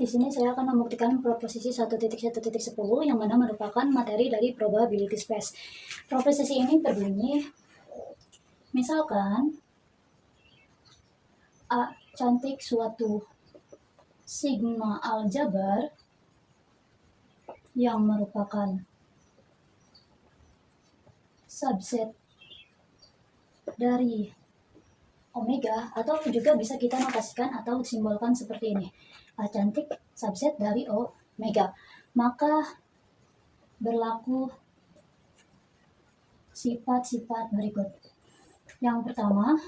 Di sini saya akan membuktikan proposisi 1.1.10 yang mana merupakan materi dari probability space. Proposisi ini berbunyi, misalkan A cantik suatu sigma aljabar yang merupakan subset dari omega, atau juga bisa kita notasikan atau simbolkan seperti ini. A cantik subset dari omega. Maka berlaku sifat-sifat berikut. Yang pertama,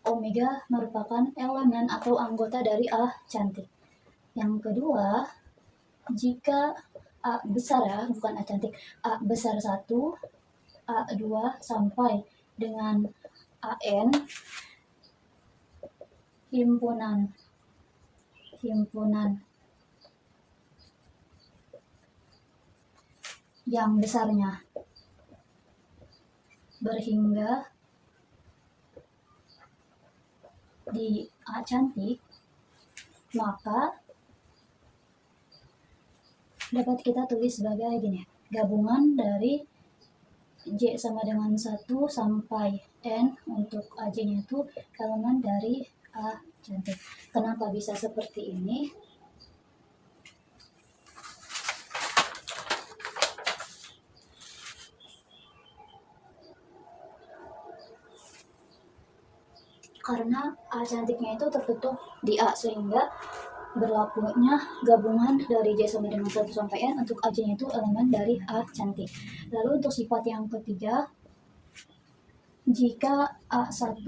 omega merupakan elemen atau anggota dari A cantik. Yang kedua, jika A besar ya, bukan A cantik, A besar 1, A2 sampai dengan AN, himpunan yang besarnya berhingga di A cantik, maka dapat kita tulis sebagai gini, gabungan dari J sama dengan 1 sampai N untuk AJ-nya itu elemen dari A cantik. Kenapa bisa seperti ini? Karena A cantiknya itu tertutup di A, sehingga berlakunya gabungan dari J sama dengan 1 sampai N untuk AJ-nya itu elemen dari A cantik. Lalu untuk sifat yang ketiga, jika A1,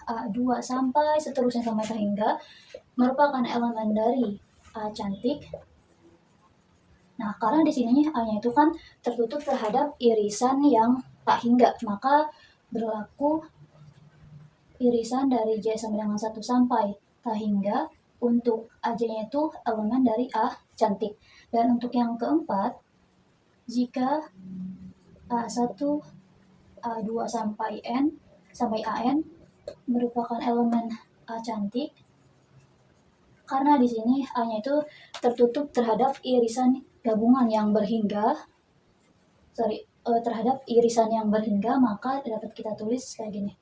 A2 sampai seterusnya sampai hingga merupakan elemen dari A cantik. Nah, karena di sini A-nya itu kan tertutup terhadap irisan yang tak hingga, maka berlaku irisan dari J sama dengan 1 sampai tak hingga untuk AJ-nya itu elemen dari A cantik. Dan untuk yang keempat, jika A1, A2 sampai N sampai AN merupakan elemen A cantik, karena di sini A-nya itu tertutup terhadap irisan gabungan yang berhingga, terhadap irisan yang berhingga, maka dapat kita tulis kayak gini.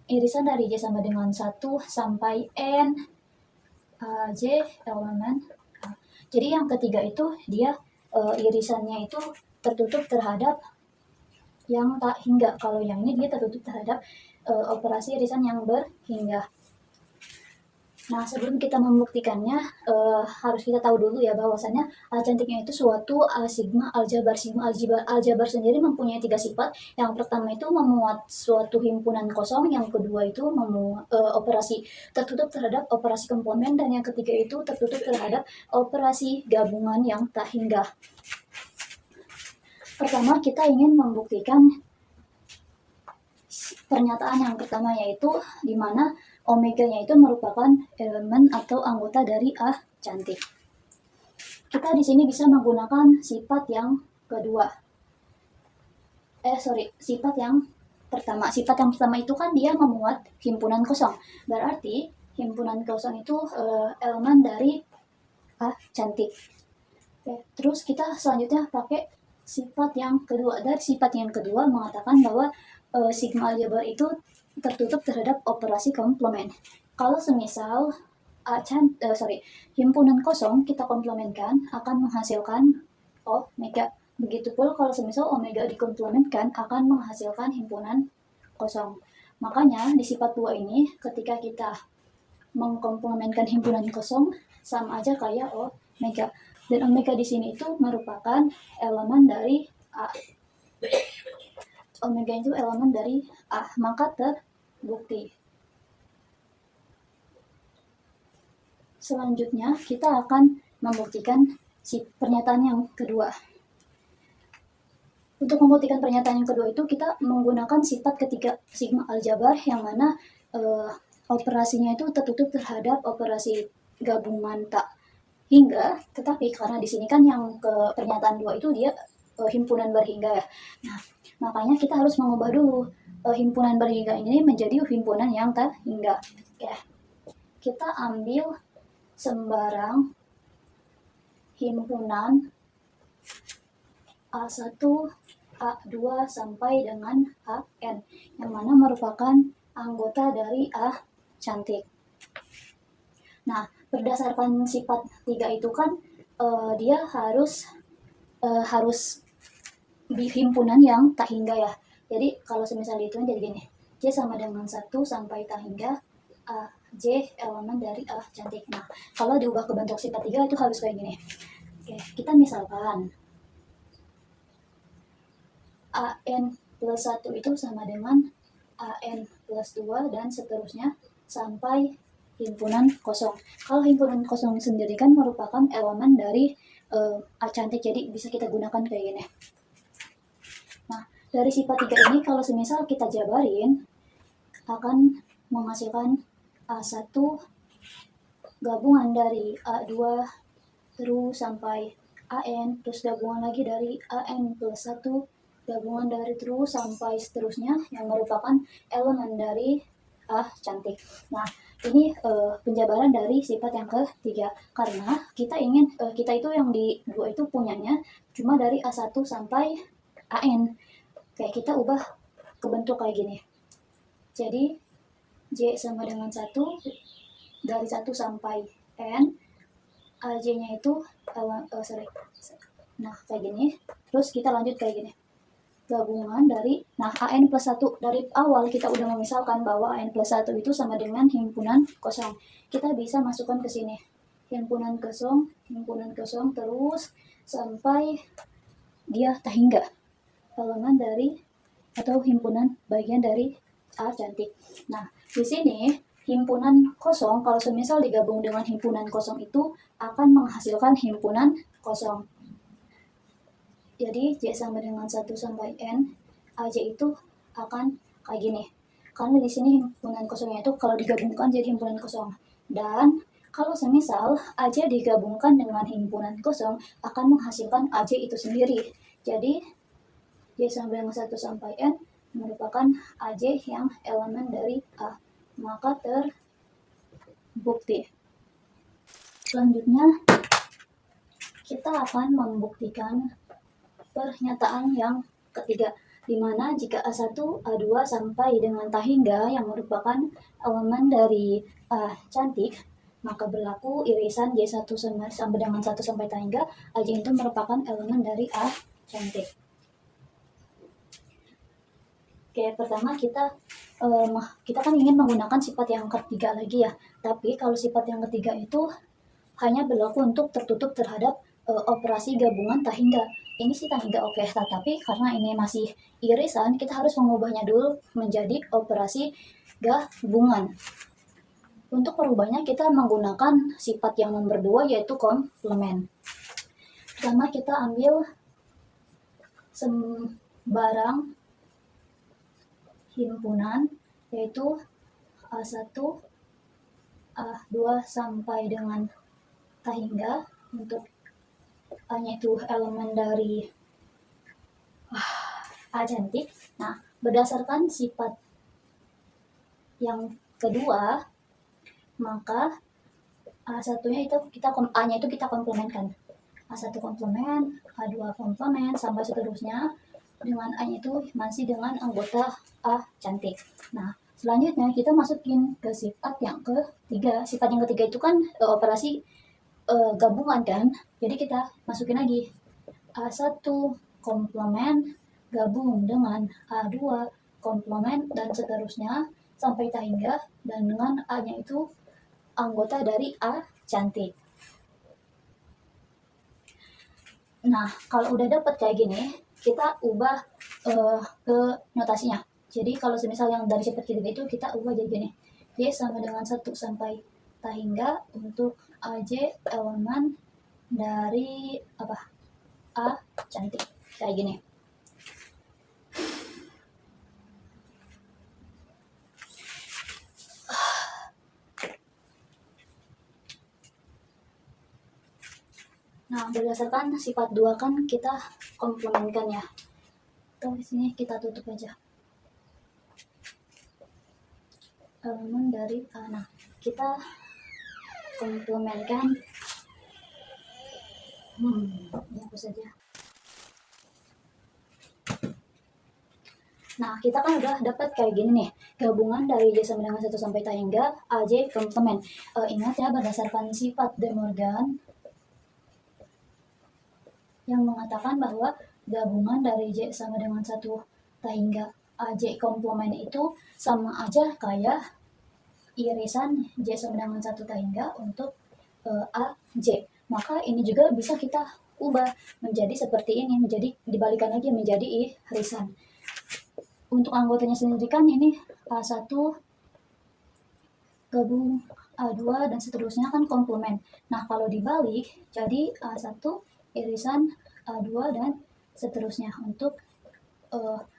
Irisan dari J sama dengan 1 sampai N, J elemen A. Jadi yang ketiga itu dia irisannya itu tertutup terhadap yang tak hingga. Kalau yang ini dia tertutup terhadap operasi irisan yang berhingga. Nah, sebelum kita membuktikannya, harus kita tahu dulu ya bahwasannya A cantiknya itu suatu sigma aljabar. Sigma aljabar sendiri mempunyai 3 sifat. Yang pertama itu memuat suatu himpunan kosong, yang kedua itu memuat operasi tertutup terhadap operasi komplement, dan yang ketiga itu tertutup terhadap operasi gabungan yang tak hingga. Pertama, kita ingin membuktikan pernyataan yang pertama, yaitu di mana omega-nya itu merupakan elemen atau anggota dari A cantik. Kita di sini bisa menggunakan sifat yang kedua. Sifat yang pertama. Sifat yang pertama itu kan dia memuat himpunan kosong. Berarti himpunan kosong itu elemen dari A cantik. Oke, terus kita selanjutnya pakai sifat yang kedua. Dari sifat yang kedua mengatakan bahwa sigma aljabar itu tertutup terhadap operasi komplement. Kalau semisal himpunan kosong kita komplementkan akan menghasilkan omega. Begitupun kalau semisal omega dikomplementkan akan menghasilkan himpunan kosong. Makanya di sifat 2 ini ketika kita mengkomplementkan himpunan kosong sama aja kayak omega. Dan omega di sini itu merupakan elemen dari A. Omega itu elemen dari A, maka terbukti. Selanjutnya kita akan membuktikan pernyataan yang kedua. Untuk membuktikan pernyataan yang kedua itu kita menggunakan sifat ketiga sigma aljabar, yang mana operasinya itu tertutup terhadap operasi gabungan tak hingga, tetapi karena di sini kan yang ke pernyataan 2 itu dia himpunan berhingga ya. Nah, makanya kita harus mengubah dulu himpunan berhingga ini menjadi himpunan yang tak hingga. Ya. Kita ambil sembarang himpunan A1, A2 sampai dengan AN, yang mana merupakan anggota dari A cantik. Nah, berdasarkan sifat 3 itu kan dia harus di himpunan yang tak hingga ya. Jadi kalau semisal itu jadi gini, J sama dengan 1 sampai tak hingga J elemen dari A cantik. Nah, kalau diubah ke bentuk sifat 3 itu harus kayak gini. Oke, kita misalkan AN plus 1 itu sama dengan AN plus 2 dan seterusnya sampai himpunan kosong. Kalau himpunan kosong sendiri kan merupakan elemen dari A cantik, jadi bisa kita gunakan kayak gini. Nah, dari sifat 3 ini kalau semisal kita jabarin akan menghasilkan A1 gabungan dari A2 terus sampai AN, terus gabungan lagi dari AN plus 1, gabungan dari terus sampai seterusnya yang merupakan elemen dari A cantik. Nah, ini penjabaran dari sifat yang ketiga, karena kita ingin kita itu yang di 2 itu punyanya cuma dari A1 sampai AN. Kayak kita ubah ke bentuk kayak gini. Jadi J sama dengan 1 dari 1 sampai N, AJ-nya itu nah kayak gini. Terus kita lanjut kayak gini, gabungan dari AN plus 1. Dari awal kita udah memisalkan bahwa AN plus 1 itu sama dengan himpunan kosong. Kita bisa masukkan ke sini himpunan kosong terus sampai dia tak hingga elemen dari atau himpunan bagian dari A cantik. Nah, di sini himpunan kosong kalau semisal digabung dengan himpunan kosong itu akan menghasilkan himpunan kosong. Jadi J sama dengan 1 sampai N, AJ itu akan kayak gini. Karena di sini himpunan kosongnya itu kalau digabungkan jadi himpunan kosong. Dan kalau semisal AJ digabungkan dengan himpunan kosong akan menghasilkan AJ itu sendiri. Jadi J sama dengan 1 sampai N merupakan AJ yang elemen dari A. Maka terbukti. Selanjutnya kita akan membuktikan pernyataan yang ketiga, di mana jika A1, A2 sampai dengan tak hingga yang merupakan elemen dari A cantik, maka berlaku irisan J1 sampai dengan 1 sampai tak hingga, AJ itu merupakan elemen dari A cantik. Oke, pertama kita kan ingin menggunakan sifat yang ketiga lagi ya. Tapi kalau sifat yang ketiga itu hanya berlaku untuk tertutup terhadap operasi gabungan tak hingga. Ini sih tak hingga oke, tetapi karena ini masih irisan, kita harus mengubahnya dulu menjadi operasi gabungan. Untuk merubahnya kita menggunakan sifat yang nomor 2 yaitu komplement. Pertama kita ambil sembarang himpunan yaitu A1, A2 sampai dengan tak hingga. Untuk A-nya itu elemen dari A cantik. Nah, berdasarkan sifat yang kedua, maka A1-nya itu A-nya itu kita komplementkan. A1 komplement, A2 komplement, sampai seterusnya dengan A-nya itu masih dengan anggota A cantik. Nah, selanjutnya kita masukin ke sifat yang ketiga. Sifat yang ketiga itu kan operasi gabungan kan. Jadi kita masukin lagi A1 komplement gabung dengan A2 komplement dan seterusnya sampai tak hingga, dan dengan A-nya itu anggota dari A cantik. Nah, kalau udah dapat kayak gini, kita ubah ke notasinya. Jadi kalau semisal yang dari sifat ketiga itu kita ubah jadi gini. J sama dengan 1 sampai tak hingga untuk AJ elemen dari A cantik. Kayak gini. Nah, berdasarkan sifat 2 kan kita komplementkan ya. Tuh di sini kita tutup aja. Elemen dari A. Nah, kita komplement kan. Hapus saja. Nah, kita kan udah dapat kayak gini nih, gabungan dari J sama dengan 1 sampai T hingga AJ komplement. Ingat ya, berdasarkan sifat De Morgan yang mengatakan bahwa gabungan dari J sama dengan 1 T hingga AJ komplement itu sama aja kayak irisan J sama dengan 1 T hingga untuk AJ. Maka ini juga bisa kita ubah menjadi seperti ini, menjadi dibalikan lagi menjadi irisan. Untuk anggotanya sendiri kan ini A1 gabung A2 dan seterusnya kan komplement. Nah, kalau dibalik jadi A1 irisan A2 dan seterusnya untuk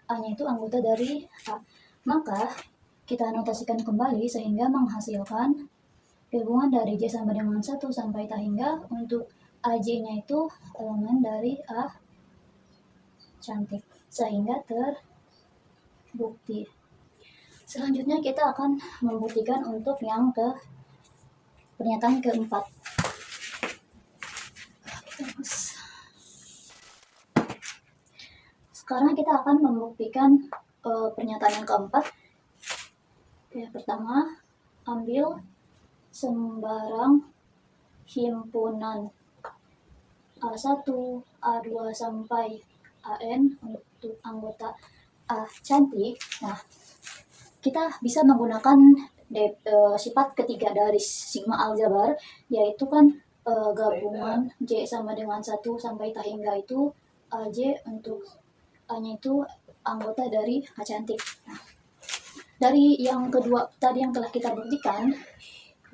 A-nya itu anggota dari A. Maka kita notasikan kembali sehingga menghasilkan gabungan dari J sama dengan 1 sampai T hingga untuk AJ-nya itu elemen dari A cantik, sehingga terbukti. Selanjutnya kita akan membuktikan untuk yang pernyataan keempat. Sekarang kita akan membuktikan pernyataan yang keempat. Pertama, ambil sembarang himpunan A1, A2 sampai AN untuk anggota A cantik. Nah, kita bisa menggunakan sifat ketiga dari sigma aljabar, yaitu kan gabungan J sama dengan 1 sampai T hingga itu AJ untuk A-nya itu anggota dari A cantik. Nah, dari yang kedua tadi yang telah kita buktikan,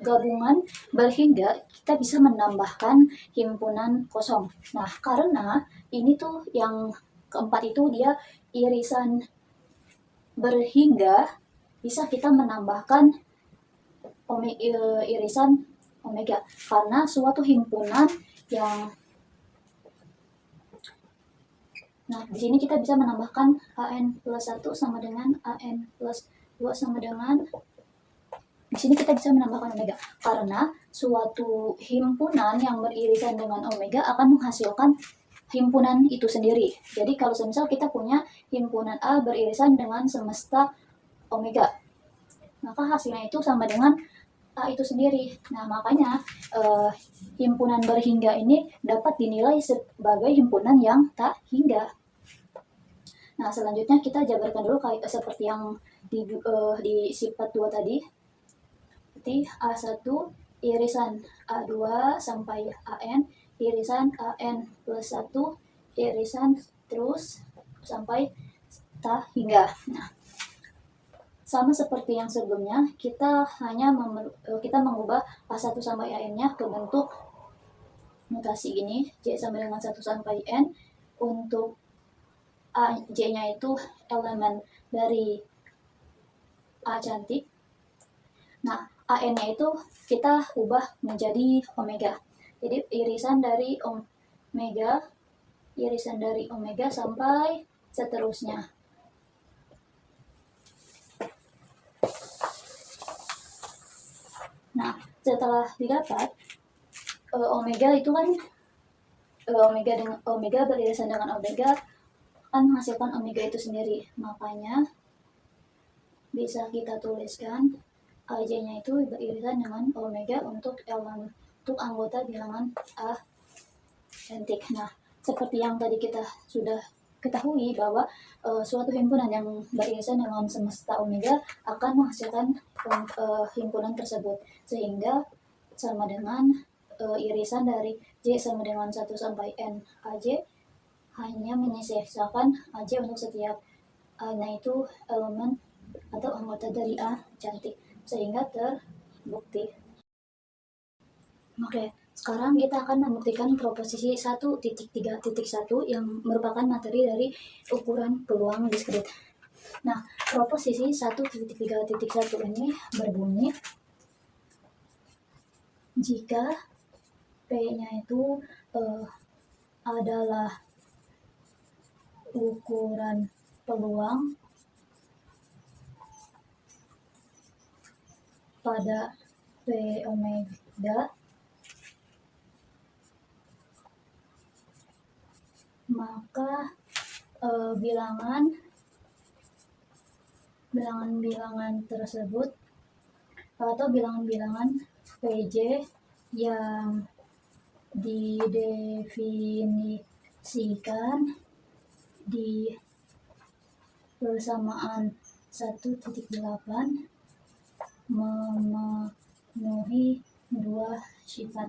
gabungan berhingga kita bisa menambahkan himpunan kosong. Nah, karena ini tuh yang keempat itu dia irisan berhingga, bisa kita menambahkan irisan omega karena suatu himpunan yang di sini kita bisa menambahkan AN plus 1 sama dengan AN plus 2 sama dengan di sini kita bisa menambahkan omega karena suatu himpunan yang beririsan dengan omega akan menghasilkan himpunan itu sendiri. Jadi kalau semisal kita punya himpunan A beririsan dengan semesta omega, maka hasilnya itu sama dengan A itu sendiri. Nah, makanya himpunan berhingga ini dapat dinilai sebagai himpunan yang tak hingga. Nah, selanjutnya kita jabarkan dulu kayak seperti yang di sifat 2 tadi. Berarti A1 irisan A2 sampai AN, irisan AN plus 1, irisan terus sampai T hingga. Nah, sama seperti yang sebelumnya, kita hanya kita mengubah A1 sampai AN-nya ke bentuk notasi ini, J sama dengan 1 sampai N. Untuk J-nya itu elemen dari A cantik. Nah, AN-nya itu kita ubah menjadi omega. Jadi irisan dari omega sampai seterusnya. Nah, setelah didapat omega itu kan omega beririsan dengan omega akan menghasilkan omega itu sendiri. Makanya bisa kita tuliskan AJ-nya itu beririsan dengan omega untuk anggota bilangan A cantik. Nah, seperti yang tadi kita sudah ketahui bahwa suatu himpunan yang beririsan dengan semesta omega akan menghasilkan himpunan tersebut, sehingga sama dengan irisan dari J sama dengan 1 sampai N AJ hanya menyisakan AJ untuk setiap A-nya itu elemen atau anggota dari A cantik, sehingga terbukti. Oke, sekarang kita akan membuktikan proposisi 1.3.1 yang merupakan materi dari ukuran peluang diskrit. Nah, proposisi 1.3.1 ini berbunyi, jika P-nya itu adalah ukuran peluang pada P omega 3, maka bilangan-bilangan tersebut atau bilangan-bilangan PJ yang didefinisikan di persamaan 1.8 memenuhi dua sifat.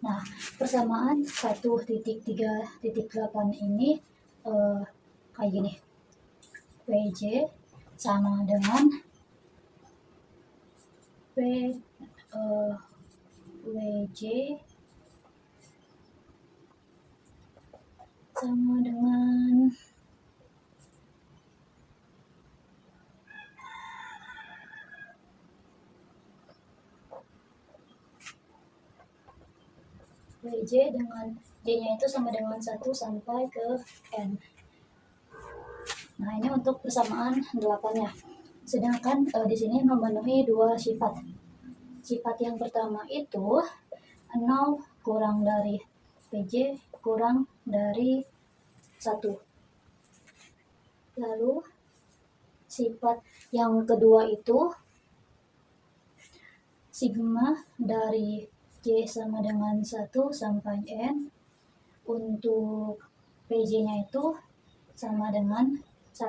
Nah, persamaan 1.3.8 ini kayak gini. PJ sama dengan WJ sama dengan WJ dengan J-nya itu sama dengan 1 sampai ke N. Nah, ini untuk persamaan 8-nya. Sedangkan di sini memenuhi dua sifat. Sifat yang pertama itu 0 kurang dari PJ kurang dari 1. Lalu sifat yang kedua itu sigma dari J sama dengan 1 sampai N. Untuk PJ-nya itu sama dengan 1.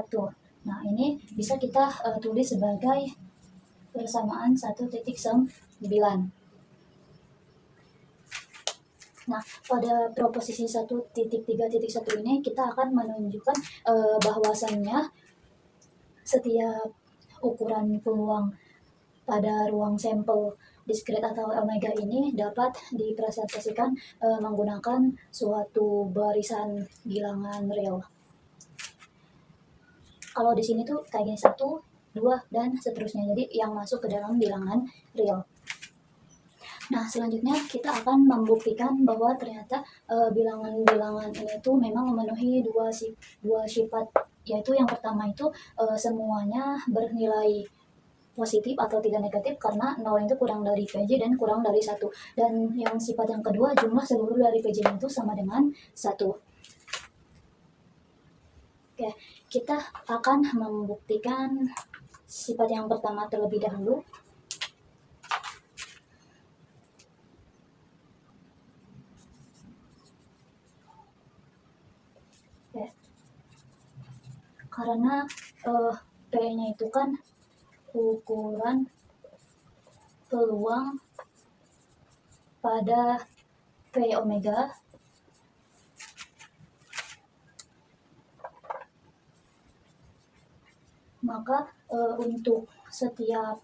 Nah, ini bisa kita tulis sebagai persamaan 1.9. Nah, pada proposisi 1.3.1 ini kita akan menunjukkan bahwasannya setiap ukuran peluang pada ruang sampel diskret atau omega ini dapat dipresentasikan menggunakan suatu barisan bilangan real. Kalau di sini tuh kayak gini 1, 2, dan seterusnya. Jadi yang masuk ke dalam bilangan real. Nah, selanjutnya kita akan membuktikan bahwa ternyata bilangan-bilangan ini tuh memang memenuhi dua sifat, yaitu yang pertama itu semuanya bernilai positif atau tidak negatif karena 0 itu kurang dari PJ dan kurang dari 1. Dan yang sifat yang kedua, jumlah seluruh dari PJ itu sama dengan 1. Oke, kita akan membuktikan sifat yang pertama terlebih dahulu. Oke. Karena P-nya itu kan ukuran peluang pada P omega, maka untuk setiap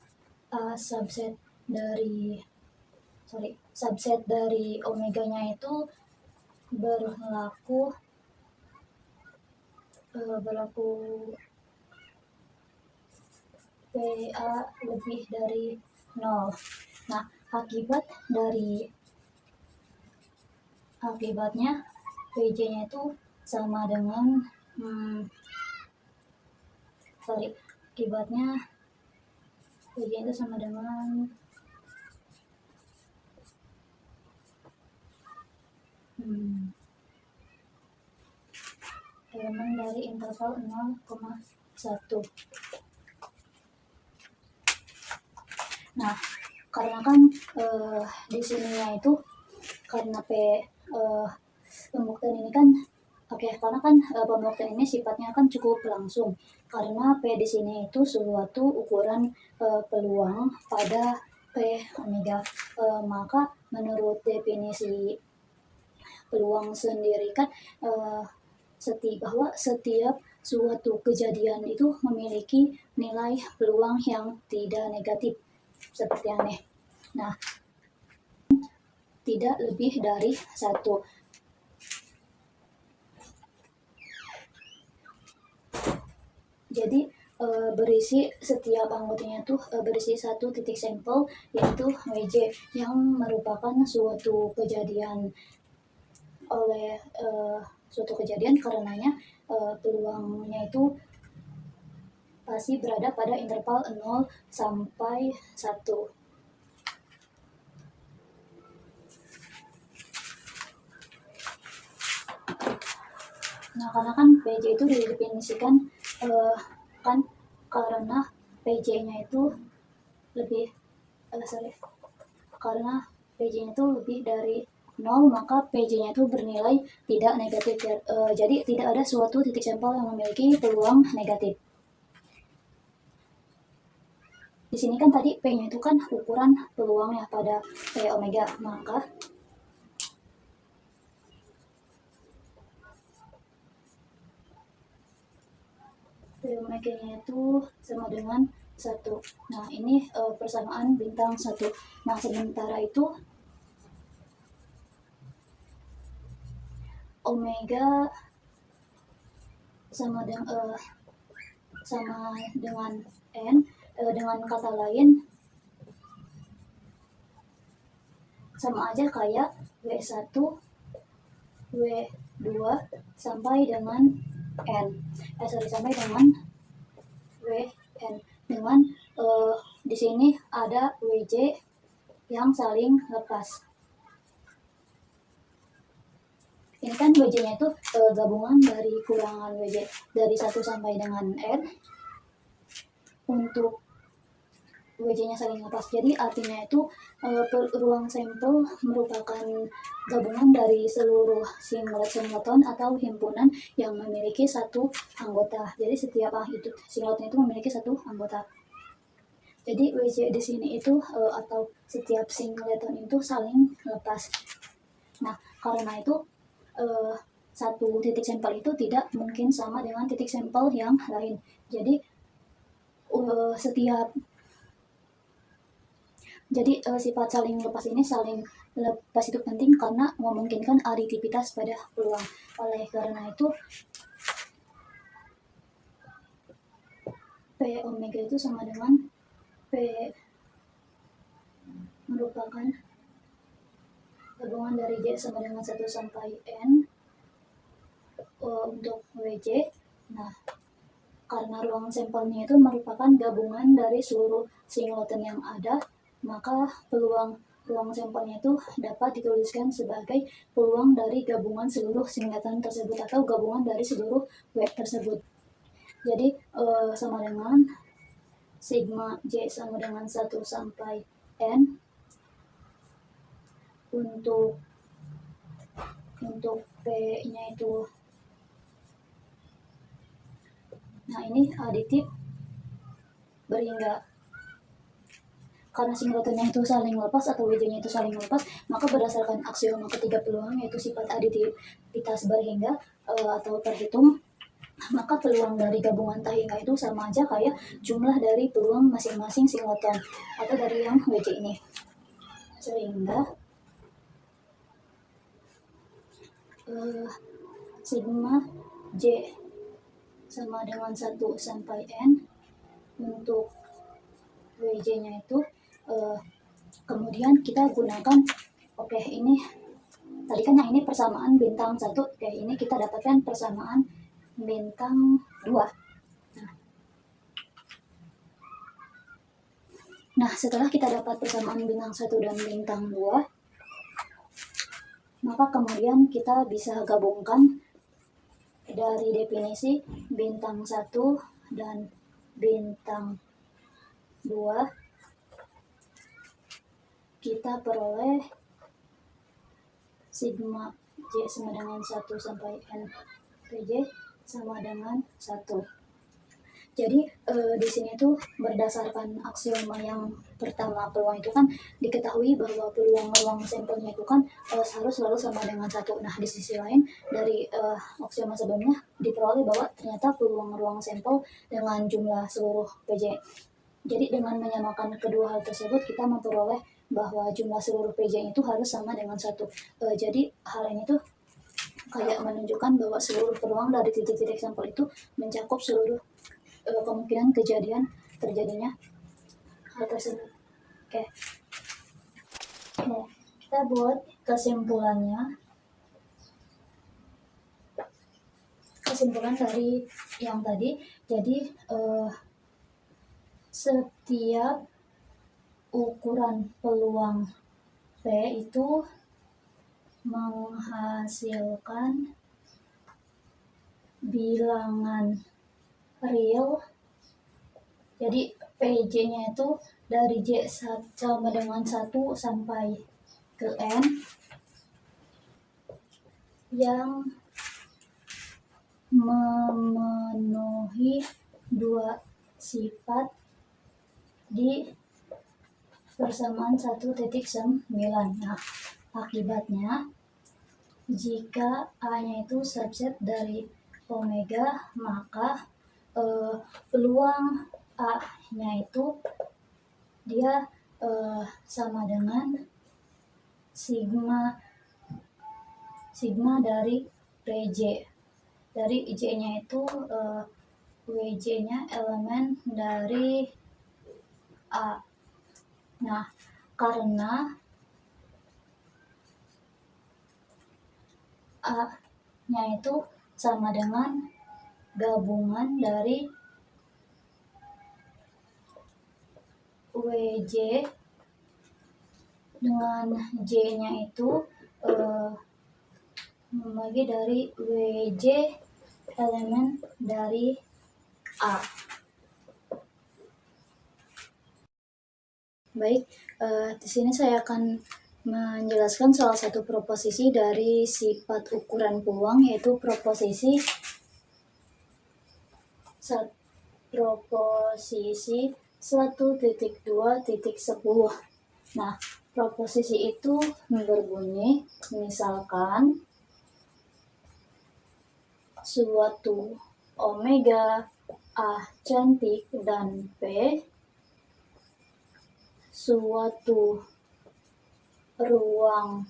subset dari omeganya itu berlaku PA lebih dari 0. Nah, akibatnya PJ-nya itu sama dengan akibatnya PJ itu sama dengan elemen dari interval 0,1. Nah, karena kan di sininya itu karena pembuktian ini kan karena kan pembuktian ini sifatnya kan cukup langsung. Karena P di sini itu suatu ukuran peluang pada P omega. Maka menurut definisi peluang sendiri kan bahwa setiap suatu kejadian itu memiliki nilai peluang yang tidak negatif seperti aneh. Nah, tidak lebih dari 1. Jadi berisi setiap anggotanya tuh berisi satu titik sampel, yaitu WJ, yang merupakan suatu kejadian karenanya peluangnya itu pasti berada pada interval 0 sampai 1. Nah, karena kan PJ itu didefinisikan kan karena PJ-nya itu lebih karena PJ-nya itu lebih dari 0, maka PJ-nya itu bernilai tidak negatif. Jadi tidak ada suatu titik sampel yang memiliki peluang negatif. Di sini kan tadi P-nya itu kan ukuran peluang ya pada P omega, maka P omega-nya itu sama dengan 1. Nah, ini persamaan bintang 1. Nah, sementara itu omega sama dengan n, dengan kata lain sama aja kayak W1, W2 sampai dengan n. Sampai dengan Wn, dengan di sini ada Wj yang saling lepas. Ini kan Wj-nya itu gabungan dari kurangan Wj dari 1 sampai dengan n untuk Wj-nya saling lepas. Jadi artinya itu ruang sampel merupakan gabungan dari seluruh singleton atau himpunan yang memiliki satu anggota. Jadi setiap singleton itu memiliki satu anggota. Jadi Wj di sini itu atau setiap singleton itu saling lepas. Nah, karena itu satu titik sampel itu tidak mungkin sama dengan titik sampel yang lain. Jadi sifat saling lepas ini, saling lepas itu penting karena memungkinkan aditivitas pada peluang. Oleh karena itu P omega itu sama dengan P merupakan gabungan dari J sama dengan 1 sampai N untuk Wj. Nah, karena ruang sampelnya itu merupakan gabungan dari seluruh singleton yang ada, maka peluang ruang sampelnya itu dapat dituliskan sebagai peluang dari gabungan seluruh singleton tersebut atau gabungan dari seluruh W tersebut. Jadi sama dengan sigma J sama dengan 1 sampai N untuk P-nya itu. Nah, ini aditif berhingga. Karena singletonnya itu saling lepas atau Wj-nya itu saling lepas, maka berdasarkan aksioma ketiga peluang yaitu sifat aditivitas berhingga atau terhitung, maka peluang dari gabungan tak hingga itu sama aja kayak jumlah dari peluang masing-masing singleton atau dari yang Wj ini. Sehingga sigma J sama dengan 1 sampai N untuk Wj-nya itu kemudian kita gunakan ini tadi kan yang ini persamaan bintang 1, ini kita dapatkan persamaan bintang 2. Nah, setelah kita dapat persamaan bintang 1 dan bintang 2, maka kemudian kita bisa gabungkan dari definisi bintang 1 dan bintang 2, kita peroleh sigma J sama dengan 1 sampai N Pj sama dengan 1. Jadi di sini tuh berdasarkan aksioma yang pertama peluang itu kan diketahui bahwa peluang ruang sampelnya itu kan harus selalu sama dengan 1. Nah, di sisi lain dari aksioma sebelumnya diperoleh bahwa ternyata peluang ruang sampel dengan jumlah seluruh Pj. Jadi dengan menyamakan kedua hal tersebut kita memperoleh bahwa jumlah seluruh Pj itu harus sama dengan 1. Jadi hal ini tuh kayak menunjukkan bahwa seluruh peluang dari titik-titik sampel itu mencakup seluruh kemungkinan terjadinya hal tersebut. Oke. Kita buat kesimpulan dari yang tadi. Jadi setiap ukuran peluang P itu menghasilkan bilangan real. Jadi PJ-nya itu dari J sama dengan 1 sampai ke N yang memenuhi dua sifat di persamaan 1.9. Nah, akibatnya jika A-nya itu subset dari omega, maka peluang A-nya itu dia sama dengan sigma dari PJ. Dari J-nya itu WJ-nya elemen dari A. Nah, karena A-nya itu sama dengan gabungan dari WJ dengan J-nya itu membagi dari WJ elemen dari A. Baik, di sini saya akan menjelaskan salah satu proposisi dari sifat ukuran peluang, yaitu proposisi 1.2.10. Nah, proposisi itu berbunyi, misalkan suatu omega A cantik dan P suatu ruang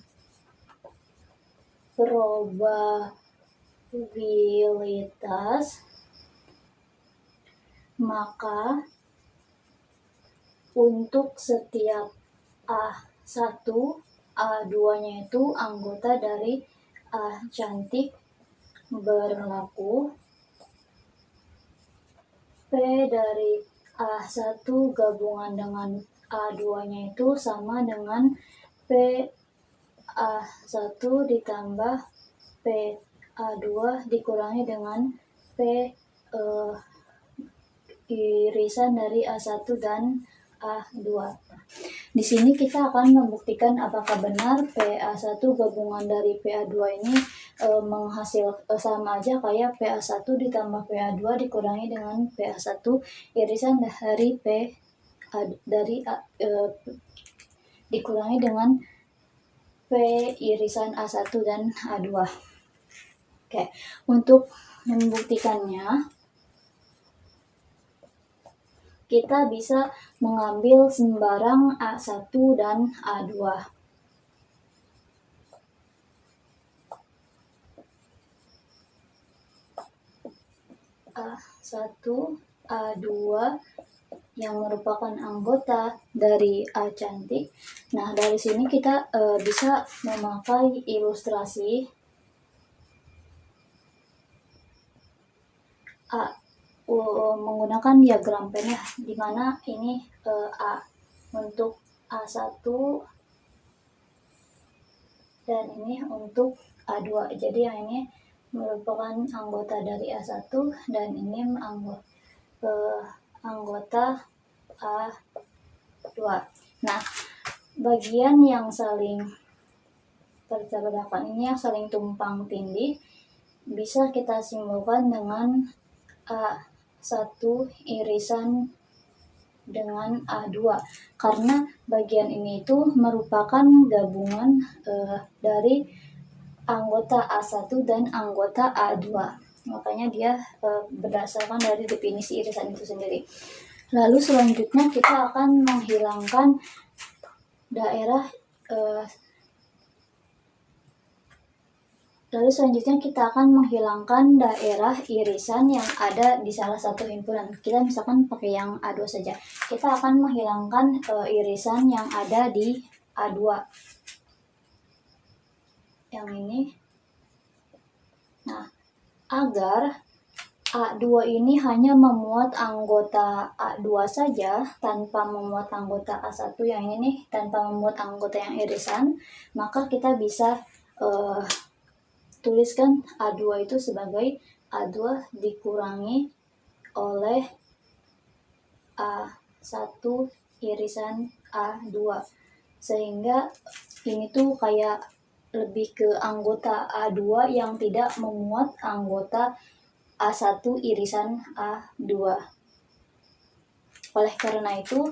probabilitas, maka untuk setiap A1, A2-nya itu anggota dari A cantik berlaku P dari A1 gabungan dengan A2-nya itu sama dengan P A1 ditambah P A2 dikurangi dengan P irisan dari A1 dan A2. Di sini kita akan membuktikan apakah benar PA1 gabungan dari PA2 ini sama aja kayak PA1 ditambah PA2 dikurangi dengan PA1 irisan dari dikurangi dengan P irisan A1 dan A2. Oke, untuk membuktikannya kita bisa mengambil sembarang A1 dan A2. A1, A2 yang merupakan anggota dari A cantik. Nah, dari sini kita bisa memakai ilustrasi menggunakan diagram Venn ya, di mana ini A untuk A1 dan ini untuk A2. Jadi yang ini merupakan anggota dari A1 dan ini anggota A2. Nah, bagian yang saling bertabrakan ini yang saling tumpang tindih bisa kita simbolkan dengan A1 irisan dengan A2 karena bagian ini itu merupakan gabungan dari anggota A1 dan anggota A2. Makanya dia berdasarkan dari definisi irisan itu sendiri. Lalu selanjutnya kita akan menghilangkan daerah irisan yang ada di salah satu himpunan. Kita misalkan pakai yang A2 saja. Kita akan menghilangkan irisan yang ada di A2. Yang ini. Nah, agar A2 ini hanya memuat anggota A2 saja tanpa memuat anggota A1 yang ini nih, tanpa memuat anggota yang irisan, maka kita bisa tuliskan A2 itu sebagai A2 dikurangi oleh A1 irisan A2. Sehingga ini tuh kayak lebih ke anggota A2 yang tidak memuat anggota A1 irisan A2. Oleh karena itu,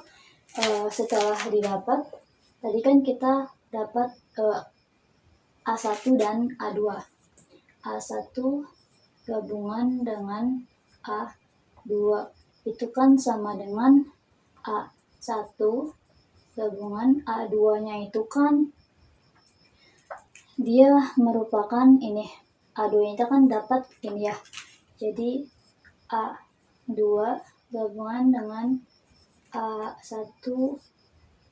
setelah didapat, tadi kan kita dapat A1 dan A2. A1 gabungan dengan A2 itu kan sama dengan A1 gabungan A2-nya itu kan dia merupakan ini, A2 itu kan dapat ini ya. Jadi A2 gabungan dengan A1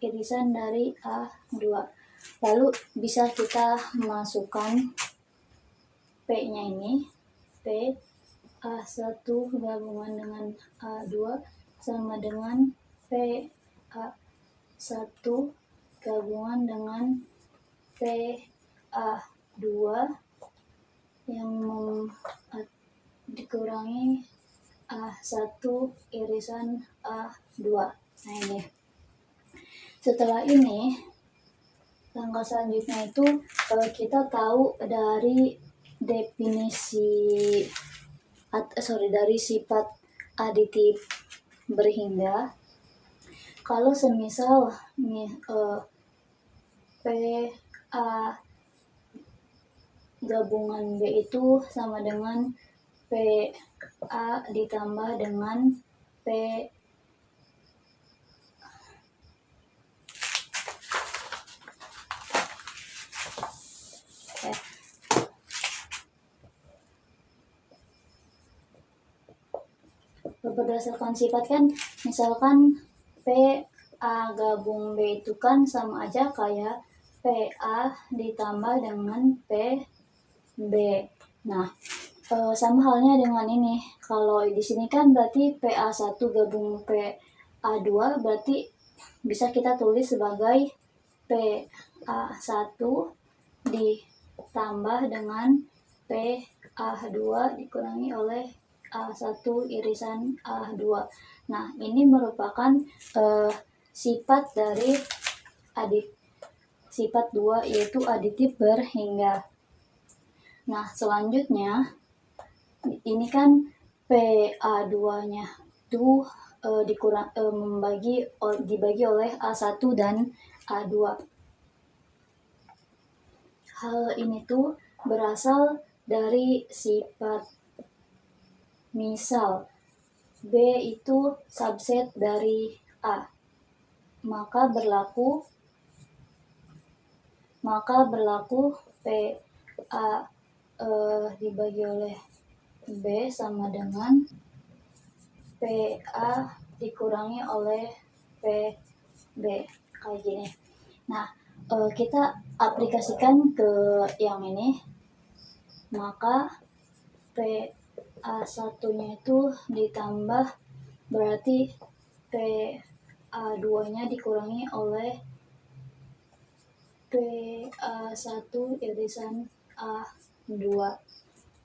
irisan dari A2. Lalu bisa kita masukkan P-nya ini, P A1 gabungan dengan A2 sama dengan P A1 gabungan dengan P A2 yang dikurangi A1 irisan A2. Nah ini. Setelah ini, langkah selanjutnya itu kita tahu dari dari sifat aditif berhingga. Kalau semisal nih P A gabungan B itu sama dengan P A ditambah dengan P berdasarkan sifat kan, misalkan P A gabung B itu kan sama aja kayak P A ditambah dengan P B. Nah, sama halnya dengan ini. Kalau di sini kan berarti PA1 gabung PA2 berarti bisa kita tulis sebagai PA1 ditambah dengan PA2 dikurangi oleh A1 irisan A2. Nah, ini merupakan sifat dari sifat 2 yaitu aditif berhingga. Nah, selanjutnya ini kan PA2-nya itu dibagi oleh A1 dan A2. Hal ini tuh berasal dari sifat. Misal B itu subset dari A, maka berlaku PA dibagi oleh B sama dengan PA dikurangi oleh PB, kayak gini. Nah, kita aplikasikan ke yang ini, maka PA1-nya itu ditambah berarti PA2-nya dikurangi oleh PA1 irisan A2,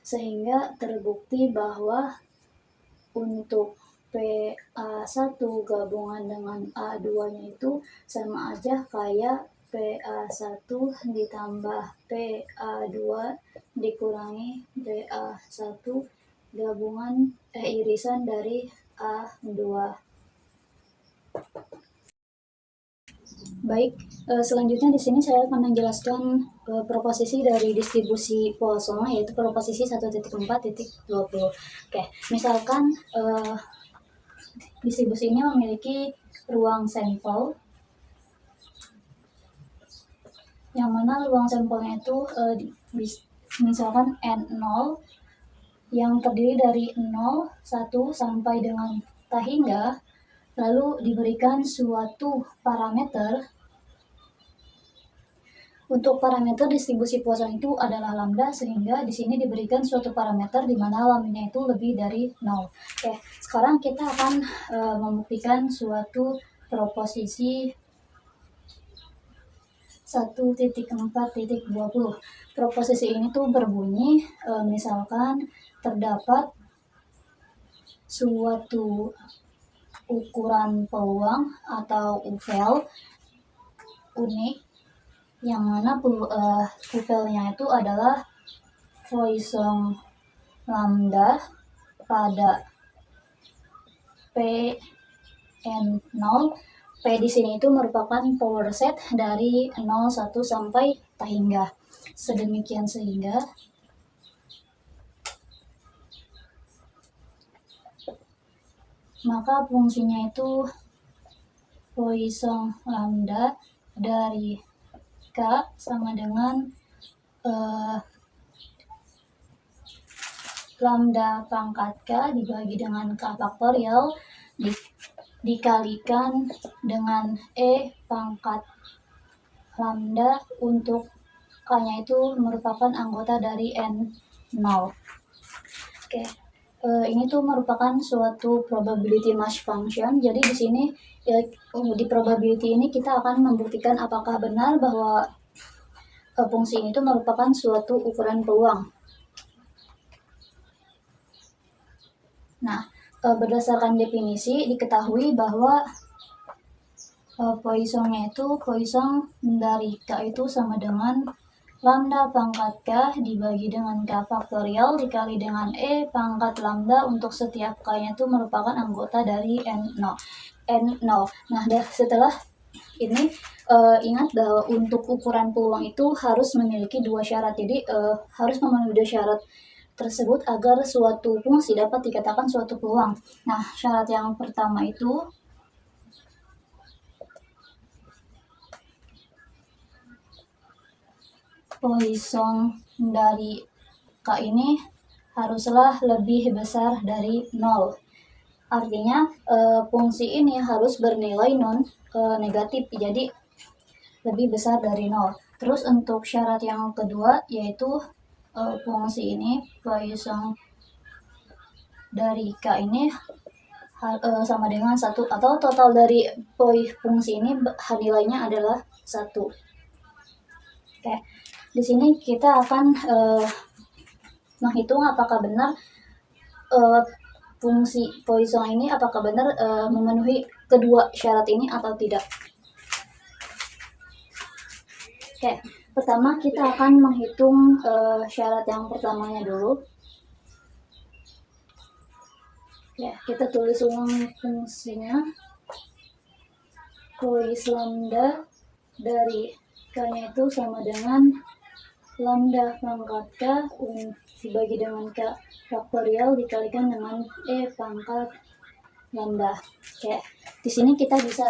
sehingga terbukti bahwa untuk PA1 gabungan dengan A2-nya itu sama aja kayak PA1 ditambah PA2 dikurangi PA1 gabungan irisan dari A2. Baik, selanjutnya di sini saya akan menjelaskan proposisi dari distribusi Poisson, yaitu proposisi 1.4.20. Oke, misalkan distribusi ini memiliki ruang sampel, yang mana ruang sampelnya itu misalkan N0 yang terdiri dari 0, 1 sampai dengan hingga, lalu diberikan suatu parameter. Untuk parameter distribusi Poisson itu adalah lambda, sehingga di sini diberikan suatu parameter di mana lambda itu lebih dari 0. Oke, sekarang kita akan membuktikan suatu proposisi 1.4.20. Proposisi ini tuh berbunyi misalkan terdapat suatu ukuran peluang atau UVL unik yang mana UVL-nya itu adalah Poisson lambda pada Pn0. P di sini itu merupakan power set dari 0, 1 sampai tak hingga. Sedemikian sehingga maka fungsinya itu Poisson lambda dari K sama dengan lambda pangkat K dibagi dengan K faktorial dikalikan dengan E pangkat lambda untuk K-nya itu merupakan anggota dari N0. Oke. Ini tuh merupakan suatu probability mass function. Jadi di sini ya, di probability ini kita akan membuktikan apakah benar bahwa fungsi ini tuh merupakan suatu ukuran peluang. Nah, berdasarkan definisi diketahui bahwa Poissonnya itu Poisson dari K itu sama dengan lambda pangkat K dibagi dengan K faktorial dikali dengan E pangkat lambda untuk setiap K-nya itu merupakan anggota dari N0. Nah, setelah ini ingat bahwa untuk ukuran peluang itu harus memiliki dua syarat. Jadi harus memenuhi dua syarat tersebut agar suatu fungsi dapat dikatakan suatu peluang. Nah, syarat yang pertama itu Poisson dari K ini haruslah lebih besar dari 0. Artinya fungsi ini harus bernilai non-negatif, jadi lebih besar dari 0. Terus untuk syarat yang kedua yaitu fungsi ini Poisson dari K ini sama dengan 1 atau total dari fungsi ini nilainya adalah 1. Oke. Di sini kita akan menghitung apakah benar fungsi Poisson ini apakah benar memenuhi kedua syarat ini atau tidak. Oke, pertama kita akan menghitung syarat yang pertamanya dulu. Ya, kita tulis ulang fungsinya. Poisson lambda dari K-nya itu sama dengan lambda pangkat K dibagi dengan K faktorial dikalikan dengan E pangkat lambda. Oke, di sini kita bisa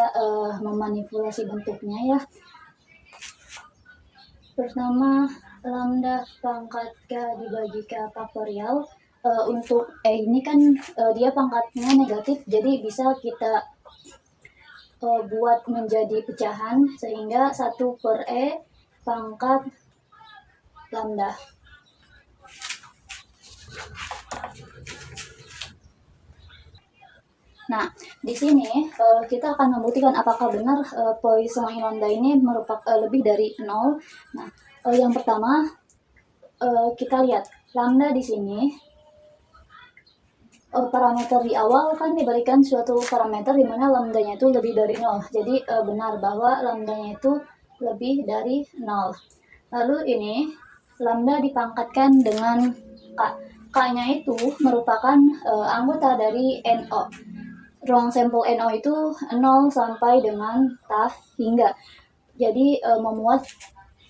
memanipulasi bentuknya ya. Pertama, lambda pangkat K dibagi K faktorial. Untuk E ini kan dia pangkatnya negatif, jadi bisa kita buat menjadi pecahan sehingga 1 per E pangkat lambda. Nah, di sini kita akan membuktikan apakah benar Poisson lambda ini merupakan lebih dari 0. Nah, yang pertama kita lihat lambda di sini parameter di awal kan diberikan suatu parameter di mana lambdanya itu lebih dari 0. Jadi benar bahwa lambdanya itu lebih dari 0. Lalu ini lambda dipangkatkan dengan K. K-nya itu merupakan anggota dari NO. Ruang sampel NO itu 0 sampai dengan tak hingga. Jadi memuat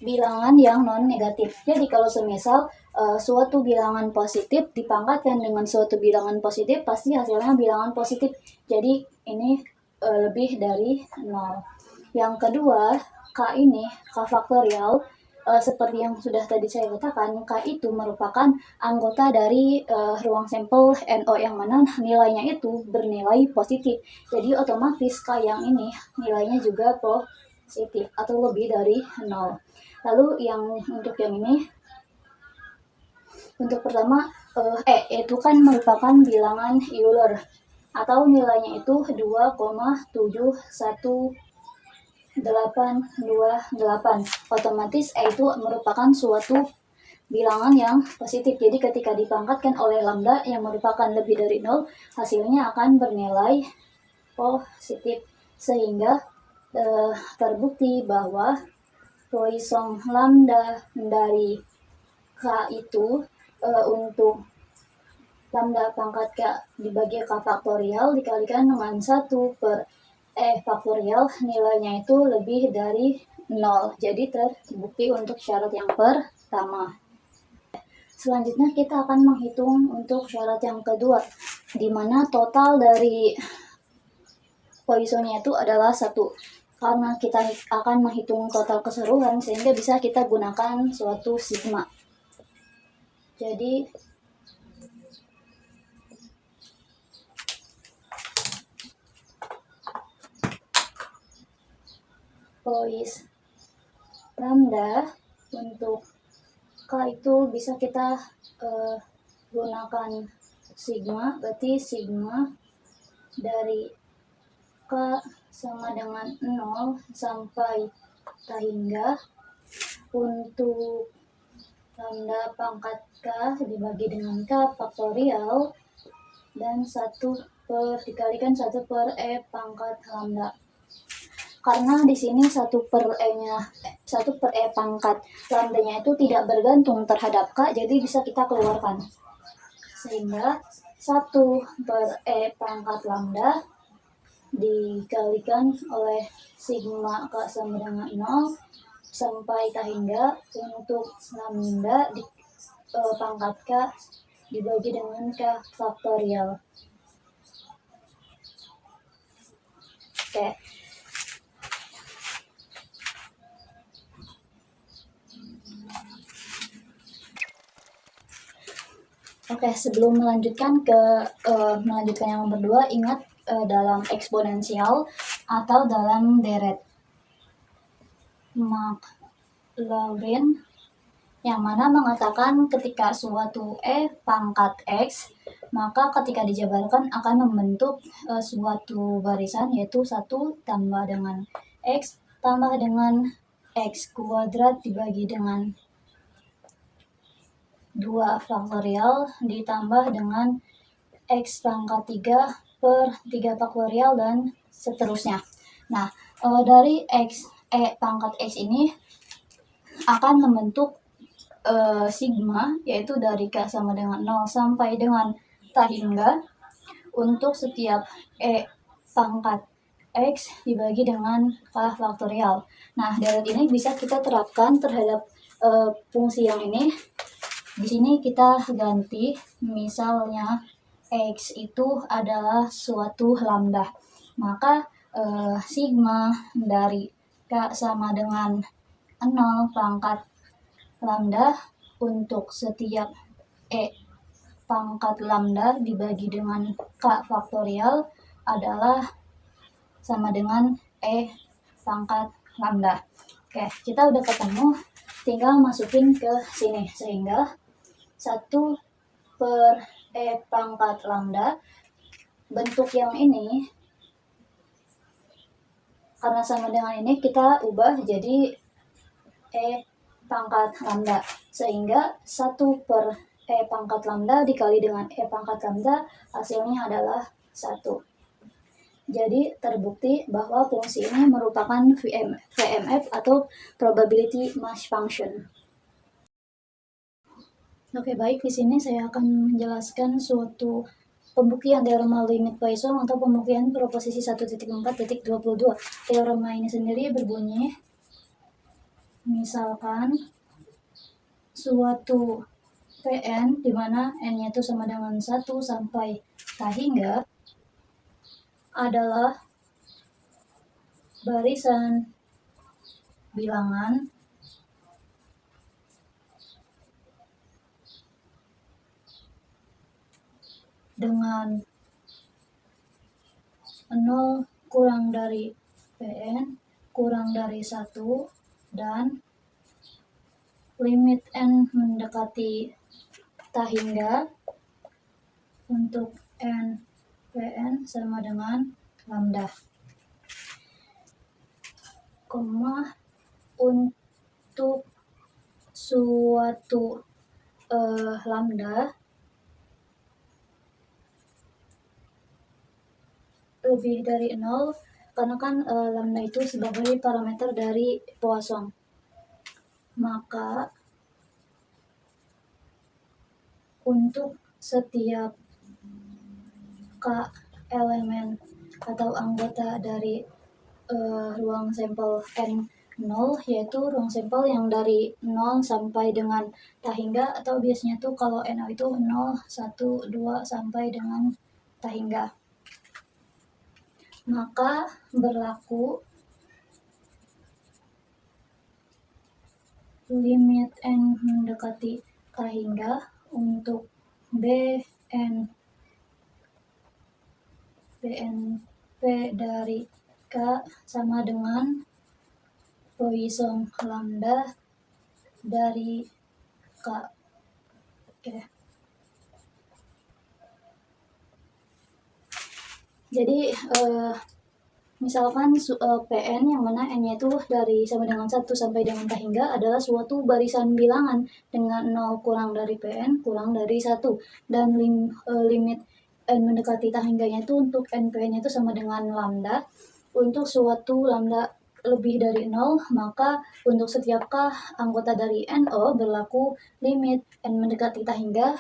bilangan yang non-negatif. Jadi kalau semisal suatu bilangan positif dipangkatkan dengan suatu bilangan positif, pasti hasilnya bilangan positif. Jadi ini lebih dari 0. Yang kedua, K ini, K faktorial, seperti yang sudah tadi saya katakan, K itu merupakan anggota dari ruang sampel NO yang mana nilainya itu bernilai positif. Jadi otomatis K yang ini nilainya juga positif atau lebih dari 0. Lalu yang untuk yang ini, untuk pertama itu kan merupakan bilangan Euler atau nilainya itu 2,7128. Otomatis E itu merupakan suatu bilangan yang positif. Jadi ketika dipangkatkan oleh lambda yang merupakan lebih dari 0, hasilnya akan bernilai positif. Sehingga terbukti bahwa Poisson lambda dari K itu untuk lambda pangkat K dibagi K faktorial dikalikan dengan 1 per faktorial, nilainya itu lebih dari 0. Jadi terbukti untuk syarat yang pertama. Selanjutnya kita akan menghitung untuk syarat yang kedua, di mana total dari Poissonnya itu adalah 1. Karena kita akan menghitung total keseluruhan, sehingga bisa kita gunakan suatu sigma. Jadi Pois lambda untuk K itu bisa kita gunakan sigma, berarti sigma dari K sama dengan 0 sampai K hingga untuk lambda pangkat K dibagi dengan K faktorial dan 1 dikalikan 1 per E pangkat lambda. Karena di sini 1 per E pangkat lambdanya itu tidak bergantung terhadap K, jadi bisa kita keluarkan. Sehingga 1 per E pangkat lambda dikalikan oleh sigma K sama dengan 0 sampai K hingga untuk lambda di pangkat K dibagi dengan K faktorial. Oke. Oke, sebelum melanjutkan melanjutkan yang nomor 2, ingat dalam eksponensial atau dalam deret. Maclaurin yang mana mengatakan ketika suatu E pangkat X, maka ketika dijabarkan akan membentuk suatu barisan, yaitu 1 tambah dengan X tambah dengan X kuadrat dibagi dengan 2 faktorial ditambah dengan X pangkat 3 per 3 faktorial dan seterusnya. Nah, dari E pangkat X ini akan membentuk sigma, yaitu dari K sama dengan 0 sampai dengan K hingga untuk setiap E pangkat X dibagi dengan K faktorial. Nah, deret ini bisa kita terapkan terhadap fungsi yang ini. Di sini kita ganti, misalnya X itu adalah suatu lambda, maka sigma dari K sama dengan 0 pangkat lambda untuk setiap E pangkat lambda dibagi dengan K faktorial adalah sama dengan E pangkat lambda. Oke, kita udah ketemu, tinggal masukin ke sini, sehingga 1 per E pangkat lambda, bentuk yang ini karena sama dengan ini kita ubah jadi E pangkat lambda, sehingga 1 per E pangkat lambda dikali dengan E pangkat lambda hasilnya adalah 1. Jadi terbukti bahwa fungsi ini merupakan VMF atau probability mass function. Oke, baik, di sini saya akan menjelaskan suatu pembuktian teorema limit Poisson atau pembuktian proposisi 1.4.22. Teorema ini sendiri berbunyi, misalkan suatu Pn di mana n-nya itu sama dengan 1 sampai K hingga adalah barisan bilangan dengan 0 kurang dari Pn kurang dari 1 dan limit n mendekati K hingga untuk n Pn sama dengan lambda, untuk suatu lambda lebih dari 0, karena kan lambda itu sebagai parameter dari Poisson. Maka untuk setiap K elemen atau anggota dari ruang sampel N0, yaitu ruang sampel yang dari 0 sampai dengan tahingga, atau biasanya tuh kalau NO itu 0, 1, 2 sampai dengan tahingga. Maka berlaku limit N mendekati tahingga untuk BNP dari K sama dengan Poisson lambda dari K. Oke. Jadi misalkan Pn yang mana n-nya itu dari sama dengan 1 sampai dengan tahingga adalah suatu barisan bilangan dengan 0 kurang dari Pn kurang dari 1, dan limit n mendekati tahingganya itu untuk npn itu sama dengan lambda. Untuk suatu lambda lebih dari 0, maka untuk setiap K anggota dari NO berlaku limit n mendekati tahingga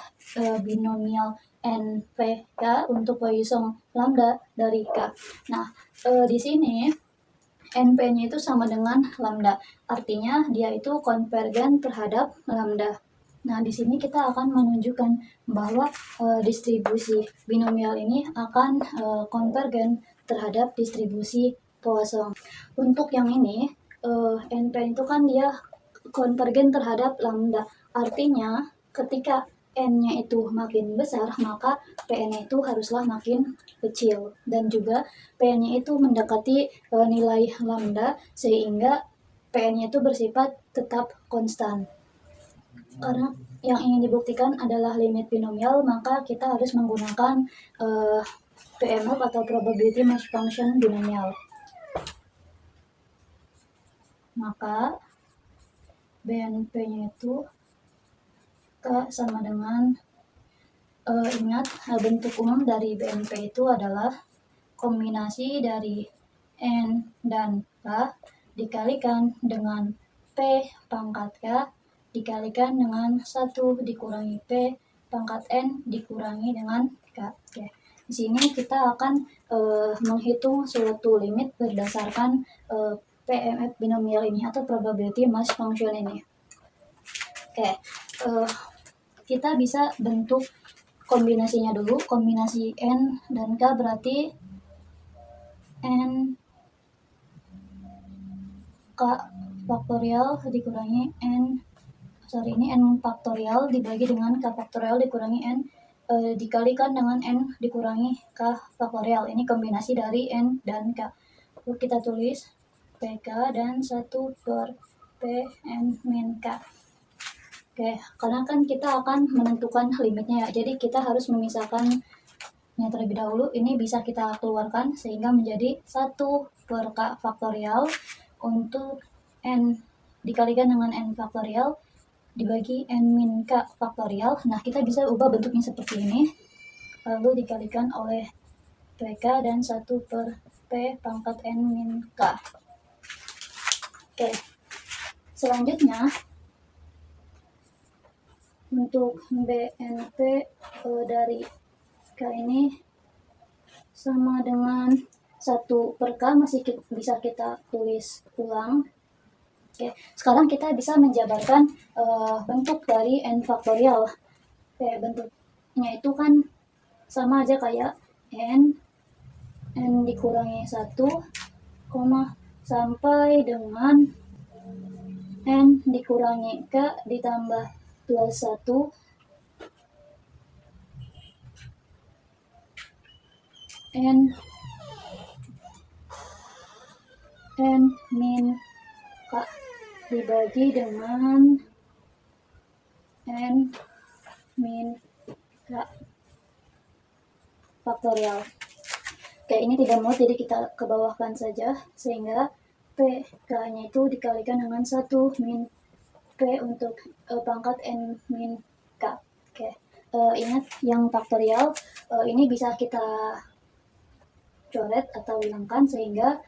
binomial NPK untuk Poisson lambda dari K. Nah, di sini NP-nya itu sama dengan lambda, artinya dia itu konvergen terhadap lambda. Nah, di sini kita akan menunjukkan bahwa distribusi binomial ini akan konvergen terhadap distribusi Poisson. Untuk yang ini, NP itu kan dia konvergen terhadap lambda, artinya ketika n-nya itu makin besar, maka Pn-nya itu haruslah makin kecil, dan juga Pn-nya itu mendekati nilai lambda, sehingga Pn-nya itu bersifat tetap konstan. Karena yang ingin dibuktikan adalah limit binomial, maka kita harus menggunakan PMF atau probability mass function binomial. Maka BNP-nya itu K sama dengan ingat bentuk umum dari BNP itu adalah kombinasi dari N dan K dikalikan dengan P pangkat K dikalikan dengan 1 dikurangi P pangkat N dikurangi dengan K. Oke. Di sini kita akan menghitung suatu limit berdasarkan PMF binomial ini atau probability mass function ini. Oke. Kita bisa bentuk kombinasinya dulu. Kombinasi N dan K berarti N K faktorial dikurangi N faktorial dibagi dengan K faktorial dikurangi N dikalikan dengan N dikurangi K faktorial. Ini kombinasi dari N dan K. Kita tulis PK dan 1 per PN min K. Oke, karena kan kita akan menentukan limitnya ya, jadi kita harus memisahkannya terlebih dahulu. Ini bisa kita keluarkan sehingga menjadi 1 per K faktorial untuk N dikalikan dengan N faktorial dibagi N min K faktorial. Nah, kita bisa ubah bentuknya seperti ini, lalu dikalikan oleh PK dan 1 per P pangkat N min K. Oke, selanjutnya untuk BNP dari K ini sama dengan 1 per K, masih bisa kita tulis ulang. Oke, sekarang kita bisa menjabarkan bentuk dari N faktorial. Oke, bentuknya itu kan sama aja kayak N dikurangi 1, sampai dengan N dikurangi K ditambah plus 1 N min K dibagi dengan N min K faktorial. Oke, ini tidak mau, jadi kita kebawahkan saja, sehingga PK-nya itu dikalikan dengan 1 min P untuk pangkat N min K. ingat yang faktorial ini bisa kita coret atau hilangkan, sehingga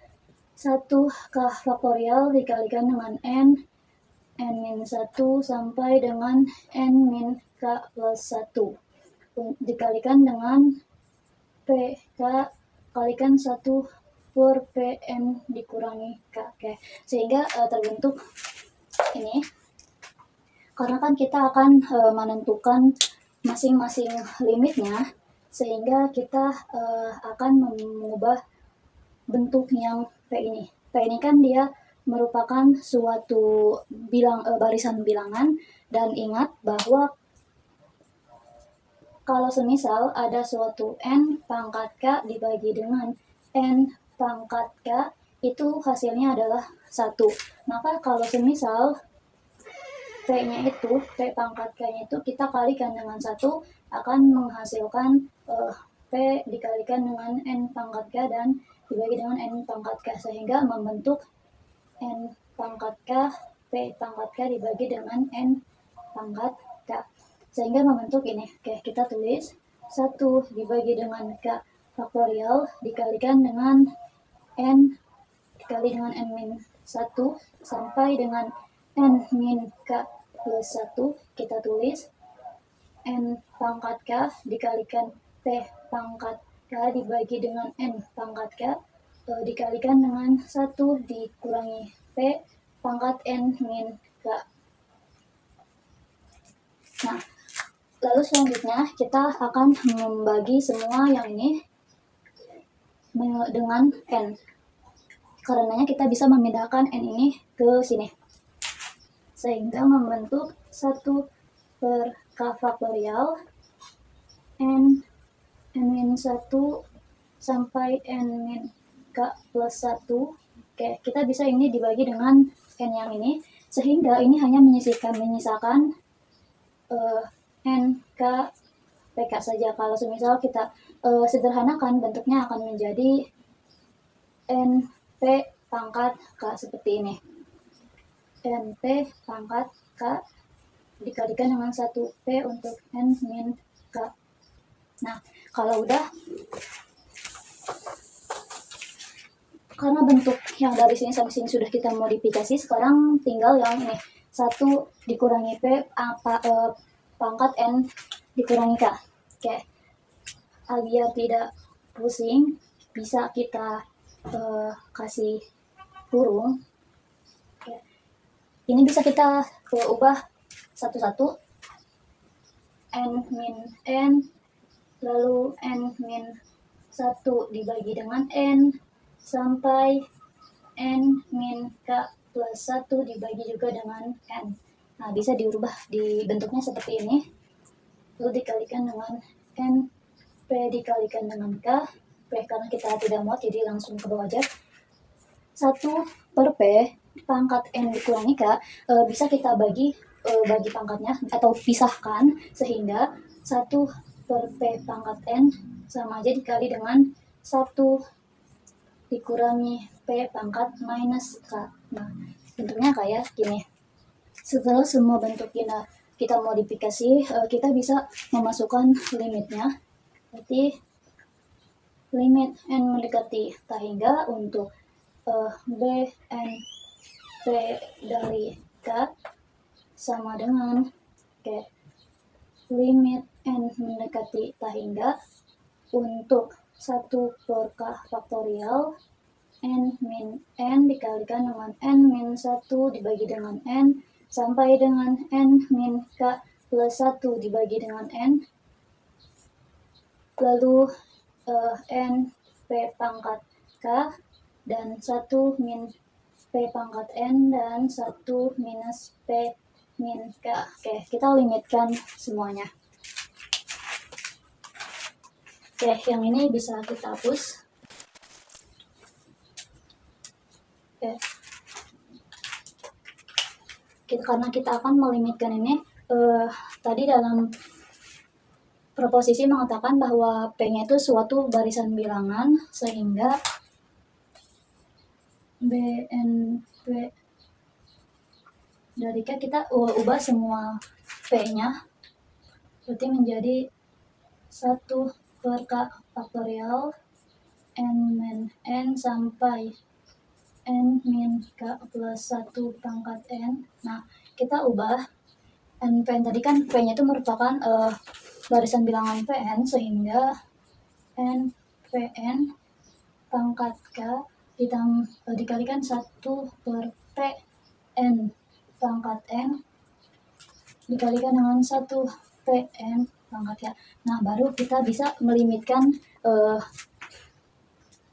1k faktorial dikalikan dengan n-1 sampai dengan n-k plus 1 dikalikan dengan pk kalikan 1 per pn dikurangi k. Oke, sehingga terbentuk ini. Karena kan kita akan menentukan masing-masing limitnya, sehingga kita akan mengubah bentuk yang P ini. P ini kan dia merupakan suatu barisan bilangan, dan ingat bahwa kalau semisal ada suatu n pangkat k dibagi dengan n pangkat k, itu hasilnya adalah 1. Maka kalau semisal P-nya itu, P pangkat K-nya itu kita kalikan dengan 1, akan menghasilkan P dikalikan dengan N pangkat K dan dibagi dengan N pangkat K, sehingga membentuk N pangkat K, P pangkat K dibagi dengan N pangkat K, sehingga membentuk ini. Oke, kita tulis 1 dibagi dengan K faktorial dikalikan dengan N dikali dengan N-1 sampai dengan N-K plus 1, kita tulis N pangkat K dikalikan P pangkat K dibagi dengan N pangkat K dikalikan dengan 1 dikurangi P pangkat N-K. Nah, lalu selanjutnya kita akan membagi semua yang ini dengan N. Karenanya kita bisa memindahkan N ini ke sini, sehingga membentuk 1 per K faktorial N-1 sampai N-K plus 1. Oke, kita bisa ini dibagi dengan N yang ini, sehingga ini hanya menyisakan N-K PK saja. Kalau semisal kita sederhanakan, bentuknya akan menjadi N-P pangkat K seperti ini. N-P pangkat K dikalikan dengan 1P untuk N-K. Nah, kalau udah, karena bentuk yang dari sini sampai sini sudah kita modifikasi, sekarang tinggal yang ini 1 dikurangi P pangkat N dikurangi K. Oke, biar tidak pusing, bisa kita kasih kurung. Oke. Ini bisa kita ubah satu-satu, N-N, lalu N-1 dibagi dengan N, sampai N-K plus 1 dibagi juga dengan N. Nah, bisa diubah di bentuknya seperti ini, lalu dikalikan dengan N, P dikalikan dengan K, P karena kita tidak muat jadi langsung ke bawah aja. 1 per P pangkat N dikurangi K bisa kita bagi pangkatnya atau pisahkan, sehingga 1 per P pangkat N sama aja dikali dengan 1 dikurangi P pangkat minus K. Nah, bentuknya kayak gini. Setelah semua bentuk kita modifikasi, kita bisa memasukkan limitnya. Berarti limit N mendekati tak hingga untuk B, N, P dari K sama dengan limit N mendekati tak hingga untuk 1 per K faktorial N min N dikalikan dengan N min 1 dibagi dengan N sampai dengan N min K plus 1 dibagi dengan N, lalu N P pangkat K dan 1 min P pangkat N dan 1 minus P min K. Oke, kita limitkan semuanya. Oke, yang ini bisa kita hapus. Oke. Karena kita akan melimitkan ini, tadi dalam proposisi mengatakan bahwa P-nya itu suatu barisan bilangan, sehingga BNP dari K kita ubah semua P-nya, berarti menjadi 1 per K faktorial N min N sampai N min K plus 1 pangkat N. Nah, kita ubah NPN tadi kan P-nya itu merupakan barisan bilangan PN, sehingga NPN pangkat K dikalikan 1 per PN pangkat N dikalikan dengan 1 PN pangkat K. Nah, baru kita bisa melimitkan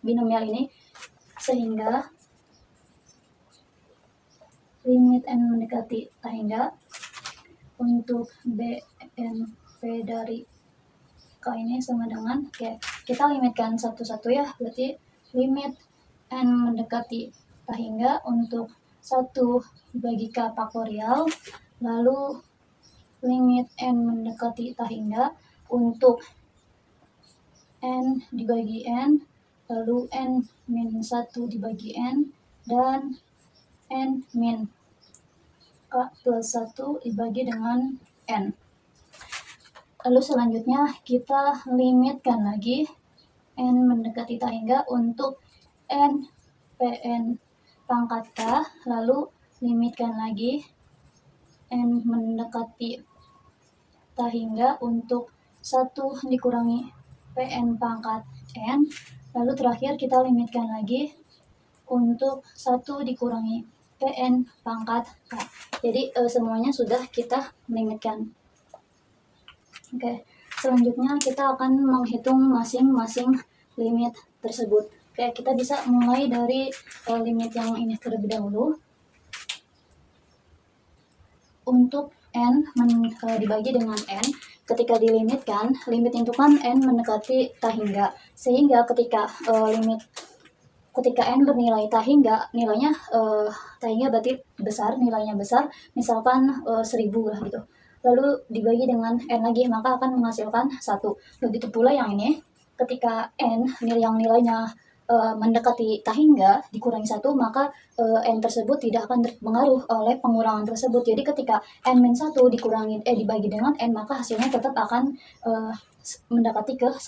binomial ini, sehingga limit N mendekati tak hingga untuk BNP dari K ini sama dengan, kita limitkan satu-satu ya, berarti limit N mendekati tak hingga untuk 1 bagi K faktorial, lalu limit N mendekati tak hingga untuk N dibagi N, lalu N min 1 dibagi N, dan N min K plus 1 dibagi dengan N. Lalu selanjutnya kita limitkan lagi N mendekati tak hingga untuk N PN pangkat K, lalu limitkan lagi N mendekati tak hingga untuk 1 dikurangi PN pangkat N, lalu terakhir kita limitkan lagi untuk 1 dikurangi PN pangkat K. Jadi semuanya sudah kita limitkan. Oke, selanjutnya kita akan menghitung masing-masing limit tersebut. Oke, kita bisa mulai dari limit yang ini terlebih dahulu. Untuk N dibagi dengan N, ketika dilimitkan, limit itu kan N mendekati tak hingga, sehingga ketika N bernilai tak hingga, nilainya tak hingga berarti besar, nilainya besar, misalkan 1000 lah gitu. Lalu dibagi dengan N lagi, maka akan menghasilkan 1. Begitu pula yang ini, ketika N yang nilainya mendekati tak hingga dikurangi 1, maka N tersebut tidak akan terpengaruh oleh pengurangan tersebut. Jadi ketika N-1 dibagi dengan N, maka hasilnya tetap akan mendekati ke 1.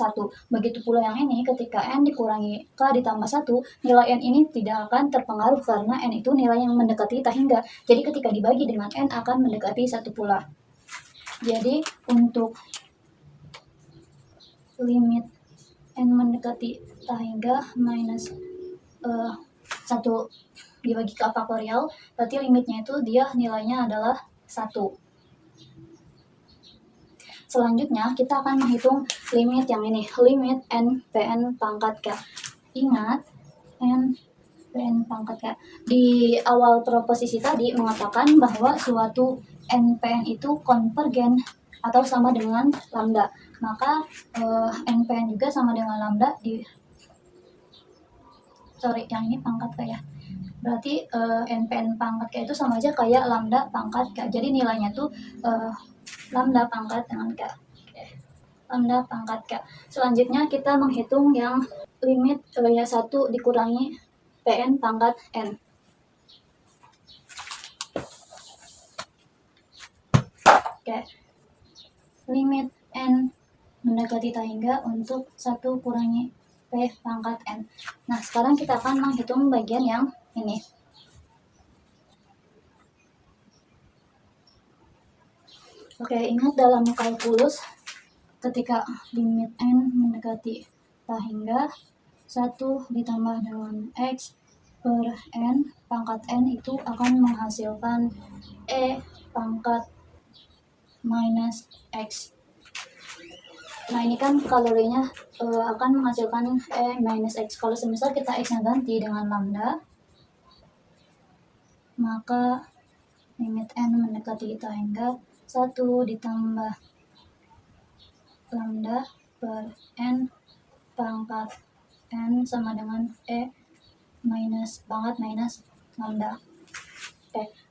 Begitu pula yang ini, ketika N dikurangi K ditambah 1, nilai N ini tidak akan terpengaruh karena N itu nilai yang mendekati tak hingga. Jadi ketika dibagi dengan N akan mendekati 1 pula. Jadi untuk limit N mendekati tak hingga minus 1 dibagi K faktorial, berarti limitnya itu dia nilainya adalah 1. Selanjutnya kita akan menghitung limit yang ini, limit N PN pangkat K. Ingat, N PN pangkat K. Di awal proposisi tadi mengatakan bahwa suatu NPN itu konvergen atau sama dengan lambda. Maka NPN juga sama dengan lambda yang ini pangkat K ya. Berarti NPN pangkat K itu sama aja kayak lambda pangkat K. Jadi nilainya tuh lambda pangkat dengan K. Lambda pangkat K. Selanjutnya kita menghitung yang limit 1 dikurangi PN pangkat N. Oke. Limit N mendekati tak hingga untuk 1 kurangi P pangkat N. Nah, sekarang kita akan menghitung bagian yang ini. Oke, ingat dalam kalkulus ketika limit N mendekati tak hingga 1 ditambah dengan X per N pangkat N itu akan menghasilkan E pangkat minus X. Nah, ini kan kalorinya akan menghasilkan E minus X. Kalau semisal kita X-nya ganti dengan lambda, maka limit N mendekati tak hingga 1 ditambah lambda per N pangkat N sama dengan E minus pangkat minus lambda.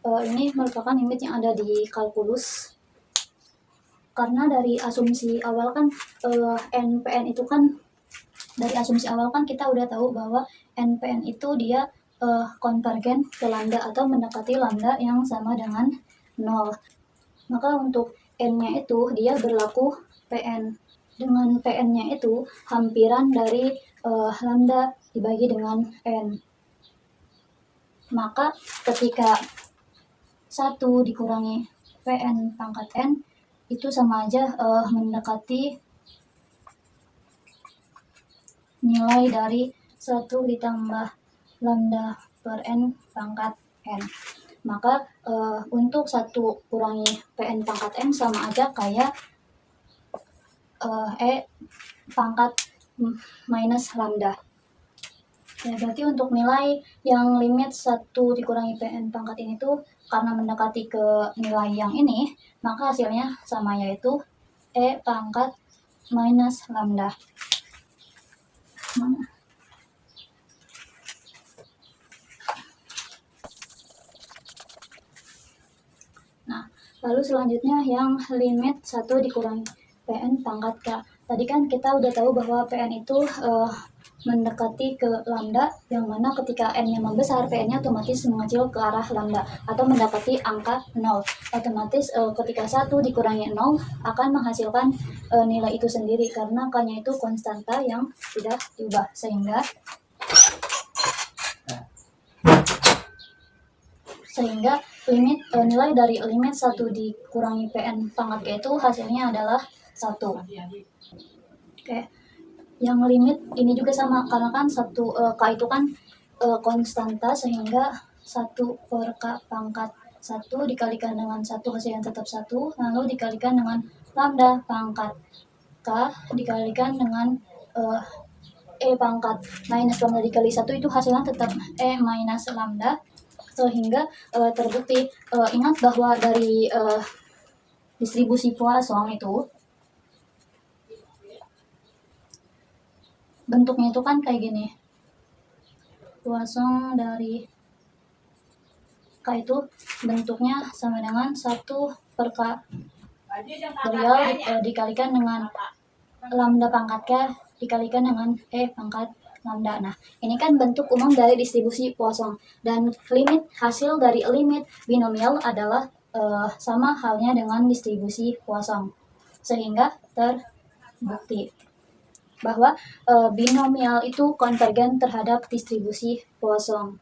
Ini merupakan limit yang ada di kalkulus. Karena dari asumsi awal kan NPN itu kan, dari asumsi awal kan kita udah tahu bahwa NPN itu dia konvergen ke lambda atau mendekati lambda yang sama dengan 0. Maka untuk N-nya itu dia berlaku Pn. Dengan Pn-nya itu hampiran dari lambda dibagi dengan N. Maka ketika 1 dikurangi Pn pangkat N itu sama aja mendekati nilai dari 1 ditambah lambda per N pangkat N. Maka untuk 1 kurangi Pn pangkat N sama aja kayak E pangkat minus lambda. Ya, berarti untuk nilai yang limit 1 dikurangi Pn pangkat ini tuh karena mendekati ke nilai yang ini, maka hasilnya sama, yaitu E pangkat minus lambda. Nah, lalu selanjutnya yang limit 1 dikurangi Pn pangkat K. Tadi kan kita udah tahu bahwa Pn itu mendekati ke lambda, yang mana ketika N-nya membesar, Pn-nya otomatis mengecil ke arah lambda atau mendapati angka 0. Otomatis ketika 1 dikurangi 0 akan menghasilkan nilai itu sendiri karena K-nya itu konstanta yang tidak diubah, sehingga limit nilai dari limit 1 dikurangi Pn pangkat K itu hasilnya adalah 1. Oke. Yang limit ini juga sama, karena kan K itu kan konstanta, sehingga 1 per K pangkat 1 dikalikan dengan 1 hasilnya tetap 1, lalu dikalikan dengan lambda pangkat K dikalikan dengan E pangkat minus lambda dikali 1 itu hasilnya tetap E minus lambda, sehingga terbukti. Ingat bahwa dari distribusi Poisson itu bentuknya itu kan kayak gini. Poisson dari K itu bentuknya sama dengan 1 per K real dikalikan dengan lambda pangkat K dikalikan dengan E pangkat lambda. Nah, ini kan bentuk umum dari distribusi Poisson, dan hasil dari limit binomial adalah sama halnya dengan distribusi Poisson, sehingga terbukti bahwa binomial itu konvergen terhadap distribusi Poisson.